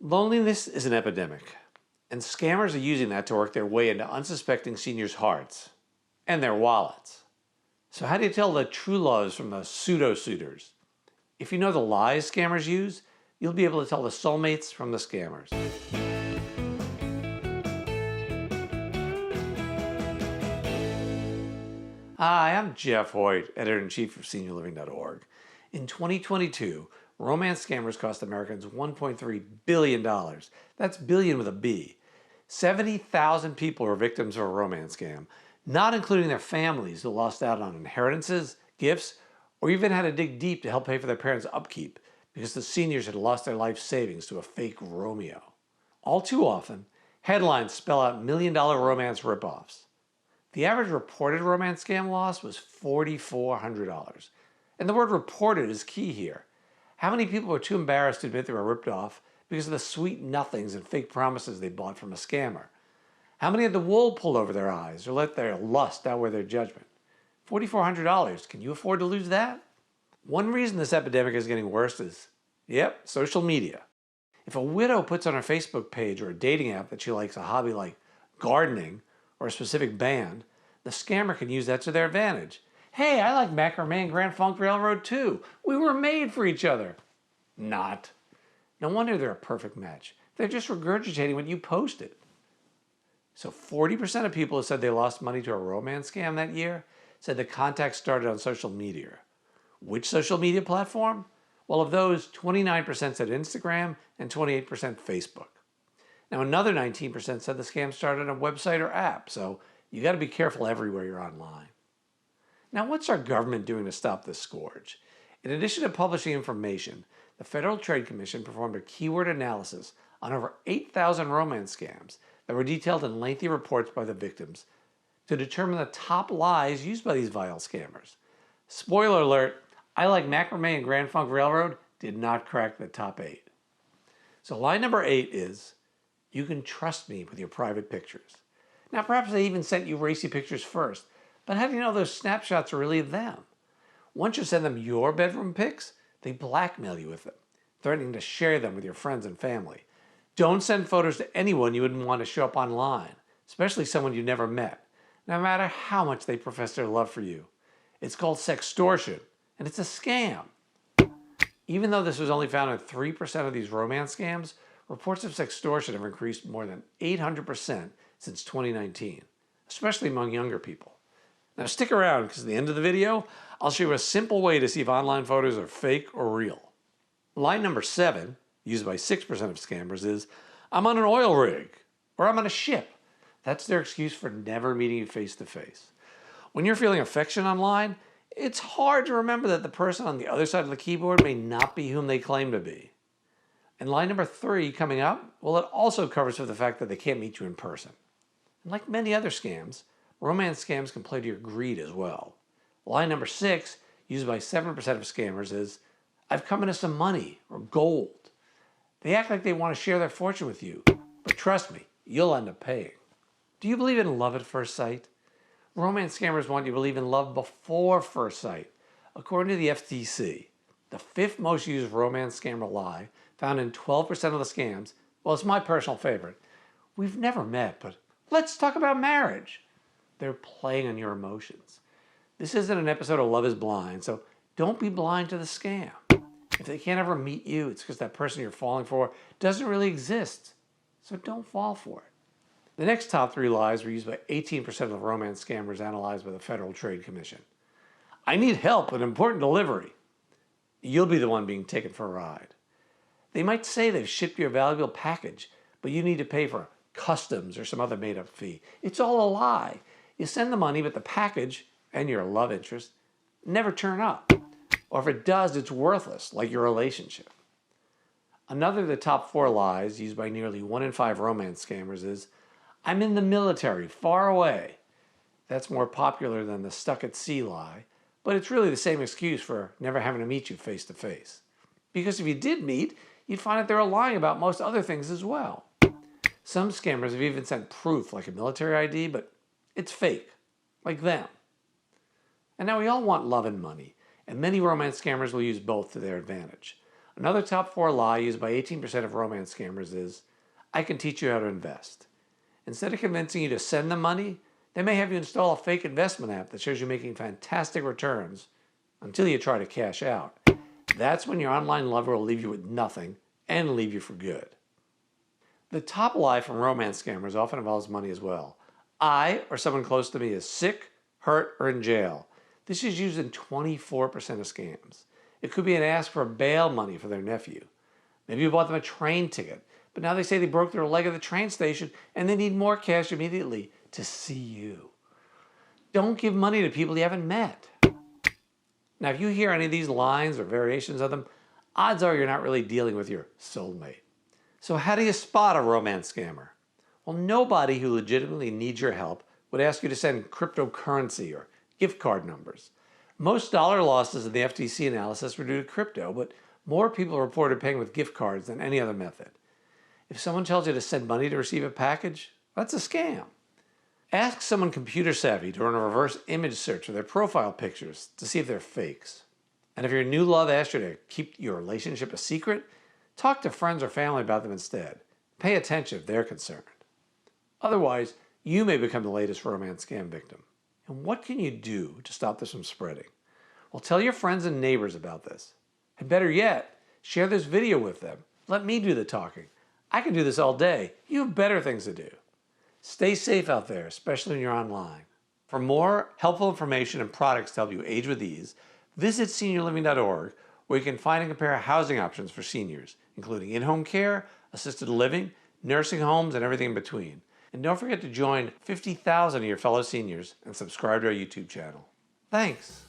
Loneliness is an epidemic, and scammers are using that to work their way into unsuspecting seniors' hearts and their wallets. So how do you tell the true loves from the pseudo-suitors? If you know the lies scammers use, you'll be able to tell the soulmates from the scammers. Hi, I'm Jeff Hoyt, Editor-in-Chief of SeniorLiving.Org. In 2022, romance scammers cost Americans $1.3 billion. That's billion with a B. 70,000 people were victims of a romance scam, not including their families who lost out on inheritances, gifts, or even had to dig deep to help pay for their parents' upkeep because the seniors had lost their life savings to a fake Romeo. All too often, headlines spell out million-dollar romance ripoffs. The average reported romance scam loss was $4,400. And the word reported is key here. How many people were too embarrassed to admit they were ripped off because of the sweet nothings and fake promises they bought from a scammer? How many had the wool pulled over their eyes or let their lust outweigh their judgment? $4,400, can you afford to lose that? One reason this epidemic is getting worse is, social media. If a widow puts on her Facebook page or a dating app that she likes a hobby like gardening or a specific band, the scammer can use that to their advantage. Hey, I like macrame and Grand Funk Railroad too. We were made for each other. Not. No wonder they're a perfect match. They're just regurgitating what you posted. So 40% of people who said they lost money to a romance scam that year said the contact started on social media. Which social media platform? Well, of those, 29% said Instagram and 28% Facebook. Now, another 19% said the scam started on a website or app, so you got to be careful everywhere you're online. Now, what's our government doing to stop this scourge? In addition to publishing information, the Federal Trade Commission performed a keyword analysis on over 8,000 romance scams that were detailed in lengthy reports by the victims to determine the top lies used by these vile scammers. Spoiler alert, I like macrame and Grand Funk Railroad did not crack the top 8. So lie number 8 is, you can trust me with your private pictures. Now, perhaps they even sent you racy pictures first, but how do you know those snapshots are really them? Once you send them your bedroom pics, they blackmail you with them, threatening to share them with your friends and family. Don't send photos to anyone you wouldn't want to show up online, especially someone you've never met, no matter how much they profess their love for you. It's called sextortion, and it's a scam. Even though this was only found in 3% of these romance scams, reports of sextortion have increased more than 800% since 2019, especially among younger people. Now stick around, because at the end of the video, I'll show you a simple way to see if online photos are fake or real. Lie number 7, used by 6% of scammers, is, I'm on an oil rig, or I'm on a ship. That's their excuse for never meeting you face to face. When you're feeling affection online, it's hard to remember that the person on the other side of the keyboard may not be whom they claim to be. And lie number 3 coming up, well, it also covers for the fact that they can't meet you in person. And like many other scams, romance scams can play to your greed as well. Lie number 6, used by 7% of scammers, is, I've come into some money or gold. They act like they want to share their fortune with you, but trust me, you'll end up paying. Do you believe in love at first sight? Romance scammers want you to believe in love before first sight. According to the FTC, the 5th most used romance scammer lie, found in 12% of the scams, well, it's my personal favorite. We've never met, but let's talk about marriage. They're playing on your emotions. This isn't an episode of Love is Blind, so don't be blind to the scam. If they can't ever meet you, it's because that person you're falling for doesn't really exist. So don't fall for it. The next top 3 lies were used by 18% of the romance scammers analyzed by the Federal Trade Commission. I need help with an important delivery. You'll be the one being taken for a ride. They might say they've shipped you a valuable package, but you need to pay for customs or some other made-up fee. It's all a lie. You send the money, but the package and your love interest never turn up. Or if it does, it's worthless, like your relationship. Another of the top 4 lies used by nearly 1 in 5 romance scammers is, I'm in the military, far away. That's more popular than the stuck at sea lie, but it's really the same excuse for never having to meet you face to face. Because if you did meet, you'd find that they were lying about most other things as well. Some scammers have even sent proof, like a military ID, but it's fake, like them. And now we all want love and money, and many romance scammers will use both to their advantage. Another top 4 lie used by 18% of romance scammers is, I can teach you how to invest. Instead of convincing you to send them money, they may have you install a fake investment app that shows you making fantastic returns until you try to cash out. That's when your online lover will leave you with nothing and leave you for good. The top lie from romance scammers often involves money as well. I or someone close to me is sick, hurt, or in jail. This is used in 24% of scams. It could be an ask for bail money for their nephew. Maybe you bought them a train ticket, but now they say they broke their leg at the train station and they need more cash immediately to see you. Don't give money to people you haven't met. Now, if you hear any of these lines or variations of them, odds are you're not really dealing with your soulmate. So how do you spot a romance scammer? Well, nobody who legitimately needs your help would ask you to send cryptocurrency or gift card numbers. Most dollar losses in the FTC analysis were due to crypto, but more people reported paying with gift cards than any other method. If someone tells you to send money to receive a package, that's a scam. Ask someone computer savvy to run a reverse image search of their profile pictures to see if they're fakes. And if your new love asks you to keep your relationship a secret, talk to friends or family about them instead. Pay attention if they're concerned. Otherwise, you may become the latest romance scam victim. And what can you do to stop this from spreading? Well, tell your friends and neighbors about this. And better yet, share this video with them. Let me do the talking. I can do this all day. You have better things to do. Stay safe out there, especially when you're online. For more helpful information and products to help you age with ease, visit SeniorLiving.Org, where you can find and compare housing options for seniors, including in-home care, assisted living, nursing homes, and everything in between. And don't forget to join 50,000 of your fellow seniors and subscribe to our YouTube channel. Thanks.